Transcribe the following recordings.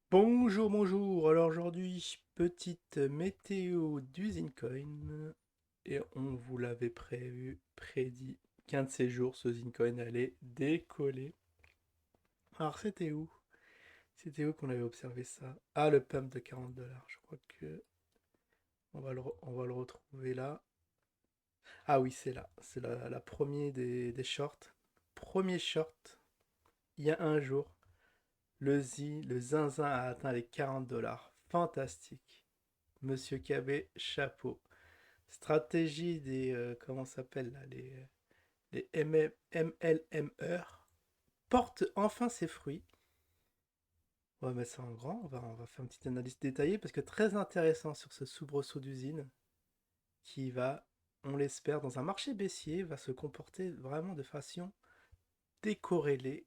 Bonjour, bonjour. Alors aujourd'hui, petite météo d'usine Coin. Et on vous l'avait prédit qu'un de ces jours, ce Zincoin allait décoller. Alors c'était où? C'était où qu'on avait observé ça? Ah, le pump de 40 $. Je crois que on va le retrouver là. Ah oui, c'est là. C'est la première des shorts. Premier short, il y a un jour. Le zinzin a atteint les 40 $. Fantastique. Monsieur KB, chapeau. Stratégie des. Comment ça s'appelle là? Les MLMR porte enfin ses fruits. On va mettre ça en grand. On va faire une petite analyse détaillée parce que très intéressant sur ce soubresaut d'usine qui va, on l'espère, dans un marché baissier, va se comporter vraiment de façon décorrélée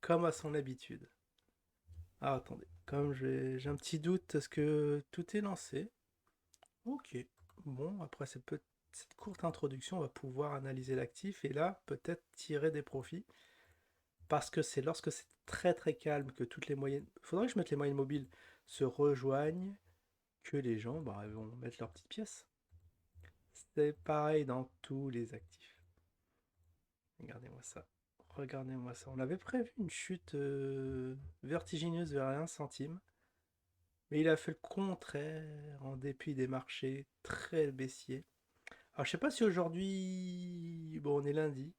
comme à son habitude. Ah, attendez, comme j'ai un petit doute, est-ce que tout est lancé? Ok. Bon, après cette courte introduction, on va pouvoir analyser l'actif et là, peut-être tirer des profits. Parce que c'est lorsque c'est très très calme que toutes les moyennes. Il faudrait que je mette les moyennes mobiles se rejoignent que les gens vont mettre leurs petites pièces. C'est pareil dans tous les actifs. Regardez-moi ça. Regardez-moi ça. On avait prévu une chute vertigineuse vers 1 centime. Mais il a fait le contraire en dépit des marchés très baissiers. Alors je sais pas si aujourd'hui, bon on est lundi,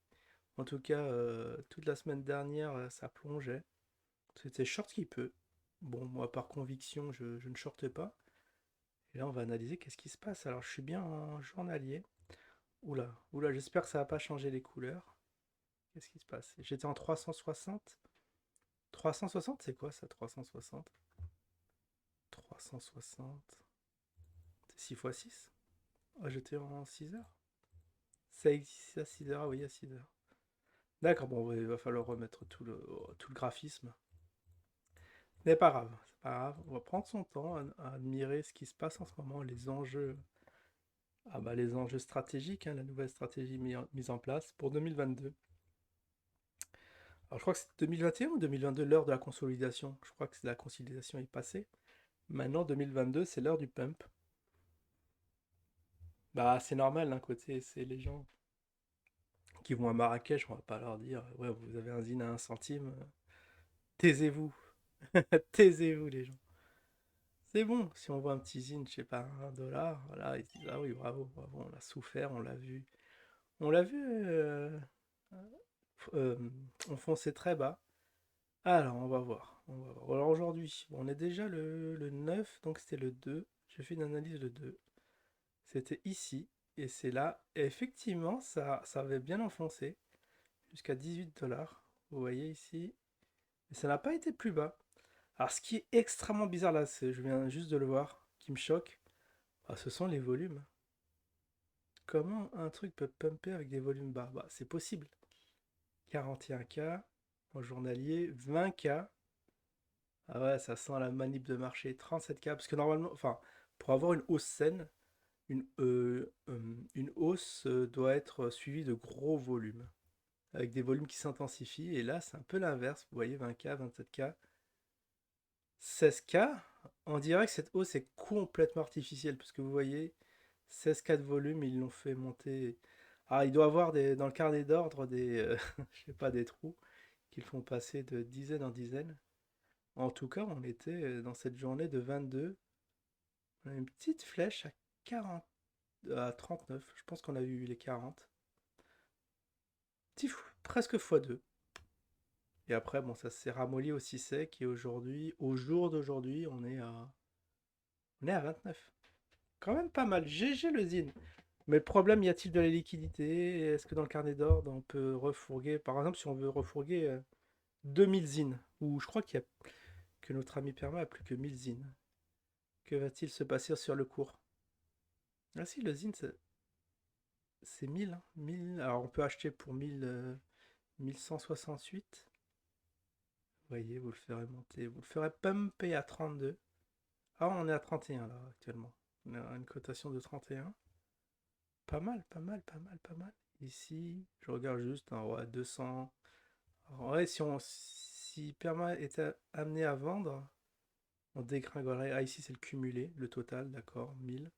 en tout cas toute la semaine dernière ça plongeait. C'était short qui peut. Bon moi par conviction je ne shorte pas. Et là on va analyser qu'est-ce qui se passe. Alors je suis bien en journalier. Oula, oula, j'espère que ça va pas changer les couleurs. Qu'est-ce qui se passe? J'étais en 360. 360 c'est quoi ça 360? 360. C'est 6 x 6. Ah, j'étais en 6 heures. Ça existe à 6 heures, ah oui, à 6 heures. D'accord, bon, il va falloir remettre tout le graphisme. Mais pas grave, c'est pas grave. On va prendre son temps à admirer ce qui se passe en ce moment, les enjeux. Ah bah les enjeux stratégiques, hein, la nouvelle stratégie mise en place pour 2022. Alors je crois que c'est 2021 ou 2022 l'heure de la consolidation. Je crois que la consolidation est passée. Maintenant 2022 c'est l'heure du pump. Bah c'est normal d'un côté, c'est les gens qui vont à Marrakech, on va pas leur dire ouais vous avez un zine à 1 centime. Taisez-vous. Taisez-vous les gens. C'est bon, si on voit un petit zine, je sais pas, 1 $, voilà, ils disent ah oui, bravo, bravo, on a souffert, on l'a vu. On l'a vu euh, enfoncer très bas. Alors, on va voir. On va voir. Alors aujourd'hui, on est déjà le 9, donc c'était le 2. J'ai fait une analyse le 2. C'était ici, et c'est là. Et effectivement, ça avait bien enfoncé, jusqu'à 18 $. Vous voyez ici. Et ça n'a pas été plus bas. Alors, ce qui est extrêmement bizarre là, je viens juste de le voir, qui me choque, ah, ce sont les volumes. Comment un truc peut pumper avec des volumes bas? Bah, c'est possible. 41K en journalier, 20K. Ah ouais, ça sent la manip de marché. 37K, parce que normalement, enfin, pour avoir une hausse saine, une hausse doit être suivie de gros volumes, avec des volumes qui s'intensifient. Et là, c'est un peu l'inverse. Vous voyez, 20K, 27K, 16K. On dirait que cette hausse est complètement artificielle, parce que vous voyez, 16K de volume, ils l'ont fait monter. Ah, il doit y avoir dans le carnet d'ordre des, je sais pas, des trous qu'ils font passer de dizaine en dizaine. En tout cas, on était dans cette journée de 22. On a une petite flèche à 40, à 39. Je pense qu'on a eu les 40. Presque x2. Et après, bon, ça s'est ramolli aussi sec. Et aujourd'hui, au jour d'aujourd'hui, on est à 29. Quand même pas mal. GG le zine. Mais le problème, y a-t-il de la liquidité? Est-ce que dans le carnet d'ordre, on peut refourguer? Par exemple, si on veut refourguer 2000 zines, ou je crois que notre ami Perma a plus que 1000 zines. Que va-t-il se passer sur le cours? Ah si, le zine, c'est 1000, hein. 1000. Alors on peut acheter pour 1000, 1168. Vous voyez, vous le ferez monter. Vous le ferez pumper à 32. Ah, on est à 31 là actuellement. On a une cotation de 31. Pas mal, pas mal, pas mal, pas mal. Ici, je regarde juste, hein, ouais, 200. Alors, ouais, si Perma était amené à vendre, on dégringolerait. Ah, ici, c'est le cumulé, le total, d'accord, 1000.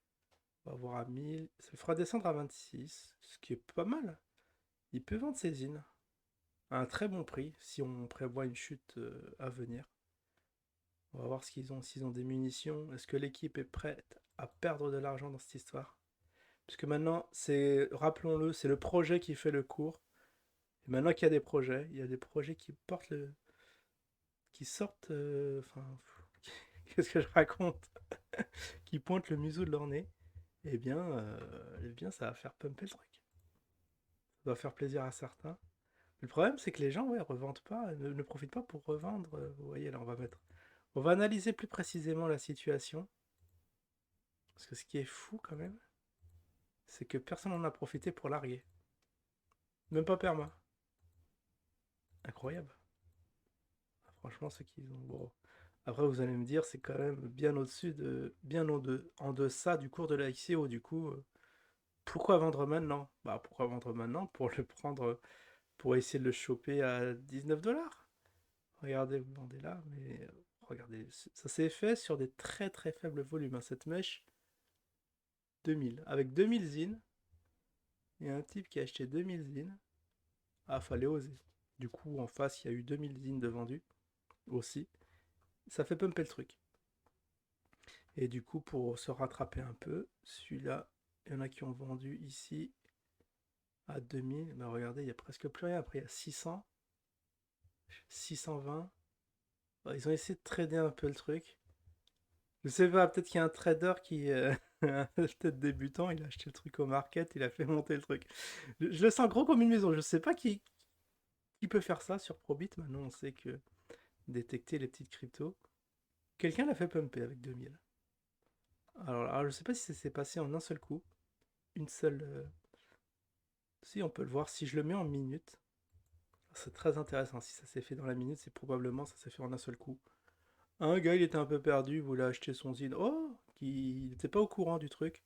On va voir à 1000. Ça le fera descendre à 26, ce qui est pas mal. Il peut vendre ses in à un très bon prix si on prévoit une chute à venir. On va voir ce qu'ils ont, s'ils ont des munitions. Est-ce que l'équipe est prête à perdre de l'argent dans cette histoire? Parce que maintenant, rappelons-le, c'est le projet qui fait le cours. Et maintenant qu'il y a des projets, il y a des projets qui portent qui sortent, enfin, qu'est-ce que je raconte? Qui pointent le museau de leur nez. Eh bien, ça va faire pumper le truc. Ça va faire plaisir à certains. Le problème, c'est que les gens, ouais, revendent pas, ne profitent pas pour revendre. Vous voyez, là, on va analyser plus précisément la situation. Parce que ce qui est fou, quand même, c'est que personne n'en a profité pour larguer. Même pas Perma. Incroyable. Franchement, ceux qui ont. Bon. Après, vous allez me dire, c'est quand même bien au-dessus de. En deçà du cours de la XCO. Du coup, pourquoi vendre maintenant? Bah, pourquoi vendre maintenant? Pour le prendre. Pour essayer de le choper à 19 $. Regardez, vous vendez là, mais regardez, ça s'est fait sur des très très faibles volumes, hein, cette mèche. 2000. Avec 2000 zines, il y a un type qui a acheté 2000 zines. Ah, fallait oser. Du coup, en face, il y a eu 2000 zines de vendus aussi. Ça fait pumper le truc. Et du coup, pour se rattraper un peu, celui-là, il y en a qui ont vendu ici à 2000. Mais regardez, il n'y a presque plus rien. Après, il y a 600, 620. Bah, ils ont essayé de trader un peu le truc. Je sais pas, peut-être qu'il y a un trader qui, peut-être débutant, il a acheté le truc au market, il a fait monter le truc. Je le sens gros comme une maison. Je sais pas qui peut faire ça sur Probit. Maintenant, on sait que détecter les petites cryptos. Quelqu'un l'a fait pumper avec 2000. Alors, je sais pas si ça s'est passé en un seul coup. Une seule. Si, on peut le voir. Si je le mets en minutes, c'est très intéressant. Si ça s'est fait dans la minute, c'est probablement ça s'est fait en un seul coup. Un gars, il était un peu perdu, il voulait acheter son zine. Oh, il n'était pas au courant du truc.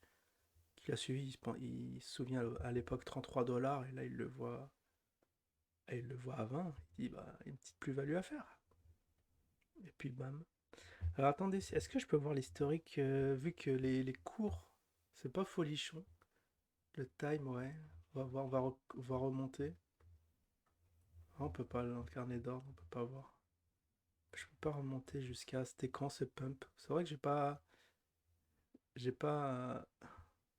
Qu'il a suivi, il se souvient à l'époque 33 $, et là il le voit à 20. Il dit, bah, il y a une petite plus-value à faire. Et puis bam. Alors attendez, est-ce que je peux voir l'historique, vu que les cours, c'est pas folichon. Le time, ouais. On va voir, on va remonter. Ah, on peut pas, dans le carnet d'ordre, on peut pas voir. Je peux pas remonter jusqu'à c'était quand ce pump. C'est vrai que j'ai pas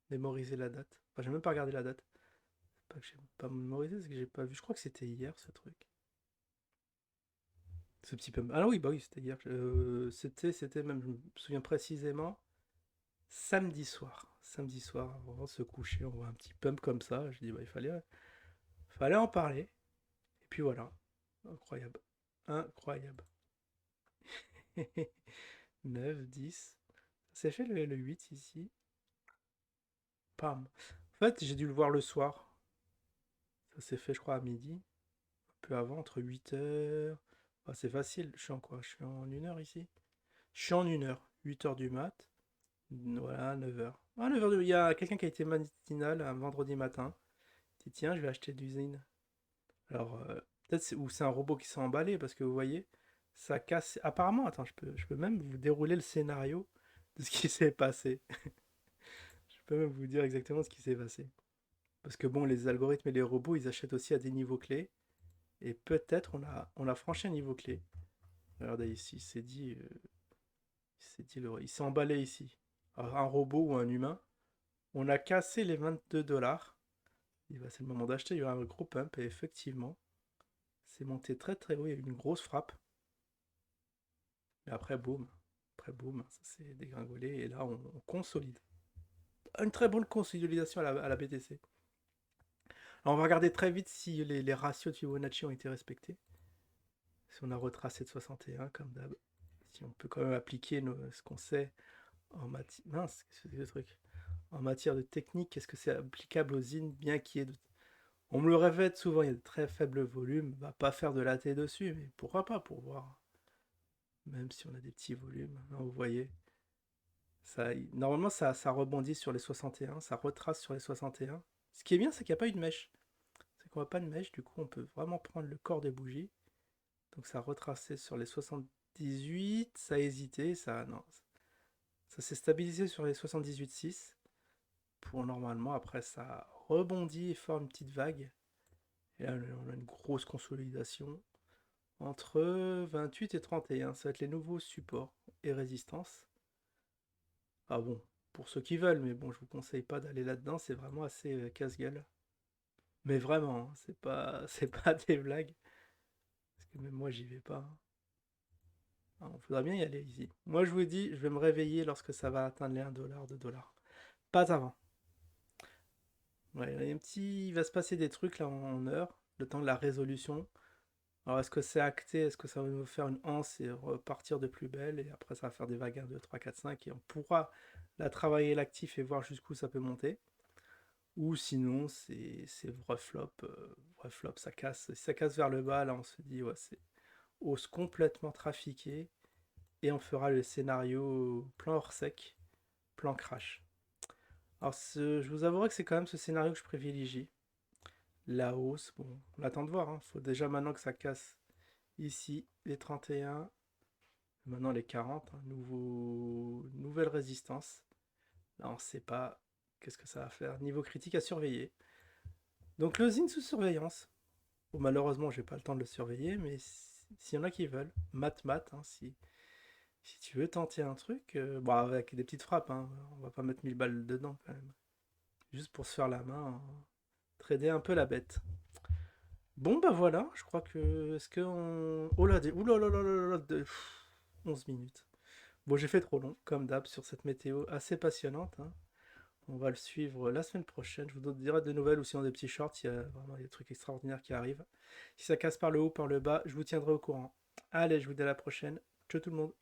mémorisé la date. Enfin, j'ai même pas regardé la date. C'est pas que j'ai pas mémorisé, c'est que j'ai pas vu. Je crois que c'était hier ce truc. Ce petit pump. Ah oui, bah oui, c'était hier. C'était même, je me souviens précisément, samedi soir. Samedi soir, avant de se coucher, on voit un petit pump comme ça. Je dis, bah, fallait en parler. Et puis voilà. Incroyable. Incroyable. 9, 10. C'est fait le 8 ici. Pam. En fait, j'ai dû le voir le soir. Ça s'est fait, je crois, à midi. Un peu avant, entre 8 heures. Ah, c'est facile. Je suis en quoi? Je suis en 1 heure ici. Je suis en 1 heure. 8 heures du mat. Voilà, 9 heures. Ah, 9 heures. Il y a quelqu'un qui a été matinal un vendredi matin. Il dit, tiens, je vais acheter d'usine. Alors, peut-être ou c'est un robot qui s'est emballé parce que vous voyez, ça casse. Apparemment, attends, je peux même vous dérouler le scénario de ce qui s'est passé. Je peux même vous dire exactement ce qui s'est passé. Parce que bon, les algorithmes et les robots, ils achètent aussi à des niveaux clés. Et peut-être on a franchi un niveau clé. Regardez ici, il s'est emballé ici. Alors, un robot ou un humain. On a cassé les 22 $. Et bah, c'est le moment d'acheter. Il y aura un gros pump. Et effectivement, c'est monté très très haut. Il y a eu une grosse frappe. Mais après, boum. Après, boum, ça s'est dégringolé. Et là, on consolide. Une très bonne consolidation à la BTC. Alors, on va regarder très vite si les ratios de Fibonacci ont été respectés. Si on a retracé de 61, comme d'hab. Si on peut quand même appliquer ce qu'on sait en matière. Mince, qu'est-ce que c'est ce truc? En matière de technique, est-ce que c'est applicable aux zines, bien qu'il y ait de. On me le répète souvent, il y a de très faibles volumes. On va pas faire de l'AT dessus, mais pourquoi pas pour voir. Même si on a des petits volumes. Non, vous voyez. Normalement, ça rebondit sur les 61, ça retrace sur les 61. Ce qui est bien, c'est qu'il n'y a pas eu de mèche. C'est qu'on n'a pas de mèche, du coup, on peut vraiment prendre le corps des bougies. Donc ça a retracé sur les 78, ça a hésité, non, ça s'est stabilisé sur les 78,6 pour normalement, après ça rebondit et forme une petite vague. Et là, on a une grosse consolidation entre 28 et 31. Ça va être les nouveaux supports et résistances. Ah bon, pour ceux qui veulent, mais bon, je vous conseille pas d'aller là-dedans, c'est vraiment assez casse-gueule. Mais vraiment, hein, c'est pas des blagues. Parce que même moi, j'y vais pas. Hein. Il faudra bien y aller ici. Moi, je vous dis, je vais me réveiller lorsque ça va atteindre les 1 $, 2 $. Pas avant. Ouais, il va se passer des trucs là en heure, le temps de la résolution. Alors, est-ce que c'est acté? Est-ce que ça va nous faire une anse et repartir de plus belle? Et après, ça va faire des vagues 1, 2, 3, 4, 5. Et on pourra la travailler l'actif et voir jusqu'où ça peut monter. Ou sinon, c'est vrai flop. Vrai flop, ça casse. Si ça casse vers le bas, là, on se dit, ouais, c'est hausse complètement trafiquée. Et on fera le scénario plan hors sec, plan crash. Alors, je vous avouerai que c'est quand même ce scénario que je privilégie. La hausse, bon, on attend de voir. Hein. Faut déjà maintenant que ça casse ici les 31, maintenant les 40, hein, nouvelle résistance. Là, on ne sait pas qu'est-ce que ça va faire. Niveau critique à surveiller. Donc le ZIN sous surveillance. Bon, malheureusement, j'ai pas le temps de le surveiller, mais s'il y en a qui veulent, hein, si tu veux tenter un truc, bon, avec des petites frappes, hein, on va pas mettre 1000 balles dedans quand même. Juste pour se faire la main, hein, trader un peu la bête. Bon, bah voilà, je crois que. Est-ce qu'on. Oh là, ouh là là là là là, 11 minutes. Bon, j'ai fait trop long, comme d'hab, sur cette météo assez passionnante. Hein. On va le suivre la semaine prochaine. Je vous dirai de nouvelles ou sinon des petits shorts. Il y a vraiment des trucs extraordinaires qui arrivent. Si ça casse par le haut, par le bas, je vous tiendrai au courant. Allez, je vous dis à la prochaine. Ciao tout le monde.